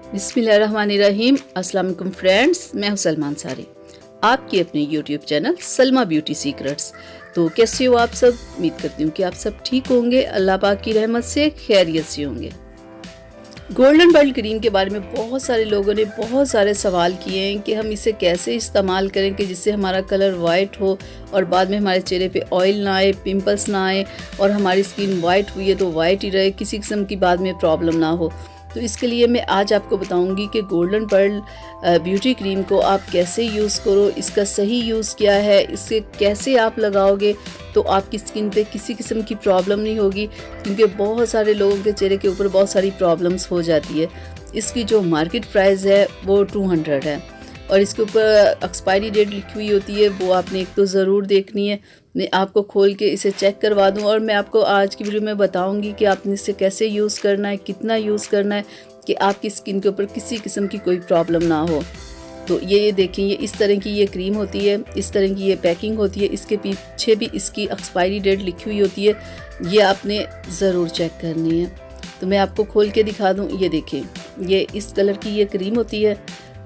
बिस्मिल्लाहिर्रहमानिर्रहीम। अस्सलाम वालेकुम फ्रेंड्स, मैं हूं सलमान सारी, आपकी अपनी YouTube channel Salma beauty secrets. तो कैसे हो आप सब? उम्मीद करती हूँ कि आप सब ठीक होंगे, अल्लाह पाक की रहमत से खैरियत से होंगे। गोल्डन पर्ल क्रीम के बारे में बहुत सारे लोगों ने बहुत सारे सवाल किए हैं कि हम इसे कैसे इस्तेमाल करें कि जिससे हमारा कलर वाइट हो और बाद में हमारे चेहरे पे ऑयल ना आए, पिंपल्स ना आए और हमारी स्किन वाइट हुई है तो वाइट ही रहे, किसी किस्म की बाद में प्रॉब्लम ना हो। तो इसके लिए मैं आज आपको बताऊंगी कि गोल्डन पर्ल ब्यूटी क्रीम को आप कैसे यूज़ करो, इसका सही यूज़ क्या है, इसे कैसे आप लगाओगे तो आपकी स्किन पे किसी किस्म की प्रॉब्लम नहीं होगी, क्योंकि बहुत सारे लोगों के चेहरे के ऊपर बहुत सारी प्रॉब्लम्स हो जाती है। इसकी जो मार्केट प्राइस है वो 200 है और इसके ऊपर एक्सपायरी डेट लिखी हुई होती है, वो आपने एक तो ज़रूर देखनी है। मैं आपको खोल के इसे चेक करवा दूं और मैं आपको आज की वीडियो में बताऊंगी कि आपने इसे कैसे यूज़ करना है, कितना यूज़ करना है कि आपकी स्किन के ऊपर किसी किस्म की कोई प्रॉब्लम ना हो। तो ये देखें, ये इस तरह की ये क्रीम होती है, इस तरह की ये पैकिंग होती है, इसके पीछे भी इसकी एक्सपायरी डेट लिखी हुई होती है, ये आपने ज़रूर चेक करनी है। तो मैं आपको खोल के दिखा दूँ, ये देखें, ये इस कलर की ये क्रीम होती है।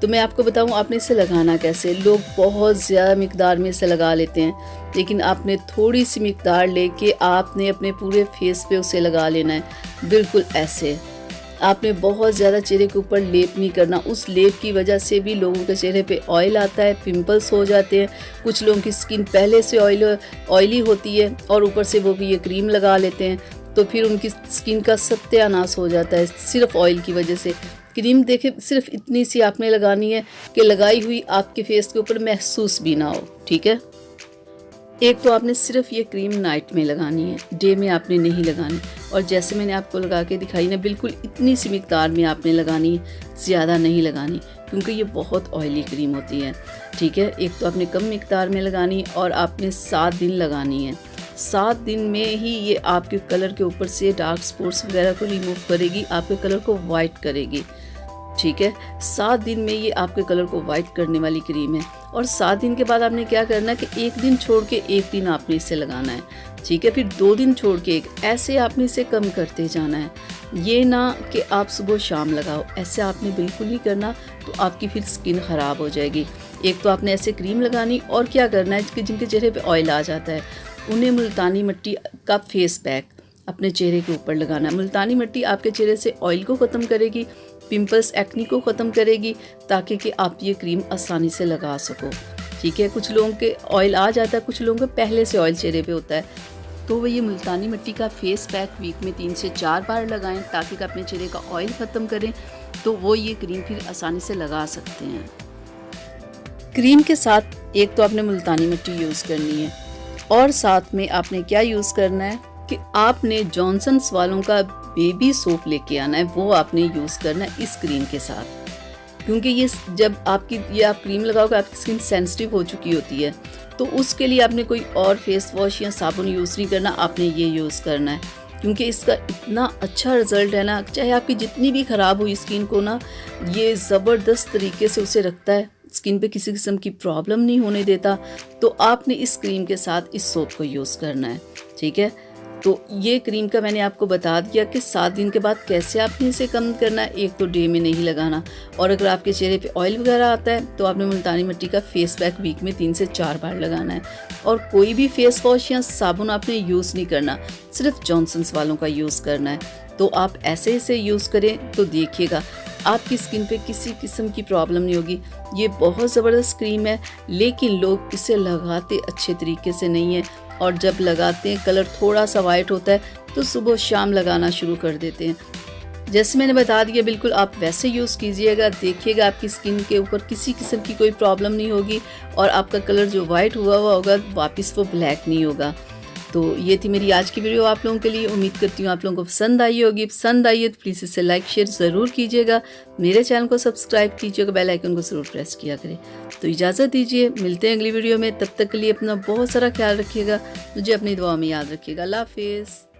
तो मैं आपको बताऊं आपने इसे लगाना कैसे। लोग बहुत ज़्यादा मिकदार में इसे लगा लेते हैं, लेकिन आपने थोड़ी सी मिकदार लेके आपने अपने पूरे फेस पे उसे लगा लेना है, बिल्कुल ऐसे। आपने बहुत ज़्यादा चेहरे के ऊपर लेप नहीं करना, उस लेप की वजह से भी लोगों के चेहरे पे ऑयल आता है, पिंपल्स हो जाते हैं। कुछ लोगों की स्किन पहले से ऑयली होती है और ऊपर से वो भी ये क्रीम लगा लेते हैं, तो फिर उनकी स्किन का सत्यानाश हो जाता है सिर्फ ऑयल की वजह से। क्रीम देखे सिर्फ इतनी सी आपने लगानी है कि लगाई हुई आपके फेस के ऊपर महसूस भी ना हो, ठीक है। एक तो आपने सिर्फ ये क्रीम नाइट में लगानी है, डे में आपने नहीं लगानी। और जैसे मैंने आपको लगा के दिखाई ना, बिल्कुल इतनी सी मिकदार में आपने लगानी है, ज़्यादा नहीं लगानी, क्योंकि ये बहुत ऑयली क्रीम होती है, ठीक है। एक तो आपने कम मिकदार में लगानी और आपने 7 दिन लगानी है। 7 दिन में ही ये आपके कलर के ऊपर से डार्क स्पॉट्स वगैरह को रिमूव करेगी, आपके कलर को वाइट करेगी, ठीक है। 7 दिन में ये आपके कलर को वाइट करने वाली क्रीम है। और 7 दिन के बाद आपने क्या करना है कि एक दिन छोड़ के एक दिन आपने इसे लगाना है, ठीक है। फिर 2 दिन छोड़ के एक, ऐसे आपने इसे कम करते जाना है। ये ना कि आप सुबह शाम लगाओ, ऐसे आपने बिल्कुल नहीं करना, तो आपकी फिर स्किन ख़राब हो जाएगी। एक तो आपने ऐसे क्रीम लगानी और क्या करना है कि जिनके चेहरे पे ऑयल आ जाता है उन्हें मुल्तानी मिट्टी का फेस पैक अपने चेहरे के ऊपर लगाना है। मुल्तानी मिट्टी आपके चेहरे से ऑयल को ख़त्म करेगी, पिंपल्स एक्नी को ख़त्म करेगी, ताकि कि आप ये क्रीम आसानी से लगा सको, ठीक है। कुछ लोगों के ऑयल आ जाता है, कुछ लोगों के पहले से ऑयल चेहरे पे होता है, तो वो ये मुल्तानी मिट्टी का फेस पैक वीक में 3 से 4 बार लगाएं, ताकि कि अपने चेहरे का ऑयल ख़त्म करें, तो वो ये क्रीम फिर आसानी से लगा सकते हैं। क्रीम के साथ एक तो आपने मुल्तानी मिट्टी यूज़ करनी है और साथ में आपने क्या यूज़ करना है कि आपने जॉनसन्स वालों का बेबी सोप लेके आना है, वो आपने यूज़ करना है इस क्रीम के साथ। क्योंकि ये जब ये आप क्रीम लगाओगे आपकी स्किन सेंसिटिव हो चुकी होती है, तो उसके लिए आपने कोई और फेस वॉश या साबुन यूज़ नहीं करना, आपने ये यूज़ करना है। क्योंकि इसका इतना अच्छा रिज़ल्ट है ना, चाहे आपकी जितनी भी ख़राब हुई स्किन को ना, ये ज़बरदस्त तरीके से उसे रखता है, स्किन पे किसी किस्म की प्रॉब्लम नहीं होने देता। तो आपने इस क्रीम के साथ इस सोप को यूज़ करना है, ठीक है। तो ये क्रीम का मैंने आपको बता दिया कि 7 दिन के बाद कैसे आपने इसे कम करना है। एक तो डे में नहीं लगाना, और अगर आपके चेहरे पे ऑयल वगैरह आता है तो आपने मुल्तानी मिट्टी का फेस पैक वीक में 3 से 4 बार लगाना है। और कोई भी फेस वॉश या साबुन आपने यूज़ नहीं करना, सिर्फ जॉनसन्स वालों का यूज़ करना है। तो आप ऐसे इसे यूज़ करें तो देखिएगा आपकी स्किन पे किसी किस्म की प्रॉब्लम नहीं होगी। ये बहुत ज़बरदस्त क्रीम है, लेकिन लोग इसे लगाते अच्छे तरीके से नहीं है, और जब लगाते हैं कलर थोड़ा सा वाइट होता है तो सुबह शाम लगाना शुरू कर देते हैं। जैसे मैंने बता दिया, बिल्कुल आप वैसे यूज़ कीजिएगा, देखिएगा आपकी स्किन के ऊपर किसी किस्म की कोई प्रॉब्लम नहीं होगी और आपका कलर जो वाइट हुआ होगा वापस वो ब्लैक नहीं होगा। तो ये थी मेरी आज की वीडियो आप लोगों के लिए। उम्मीद करती हूँ आप लोगों को पसंद आई होगी। पसंद आई है तो प्लीज़ इसे लाइक शेयर ज़रूर कीजिएगा, मेरे चैनल को सब्सक्राइब कीजिएगा, बेल आइकन को ज़रूर प्रेस किया करें। तो इजाज़त दीजिए, मिलते हैं अगली वीडियो में। तब तक के लिए अपना बहुत सारा ख्याल रखिएगा, मुझे अपनी दुआ में याद रखिएगा। अल्लाह हाफिज़।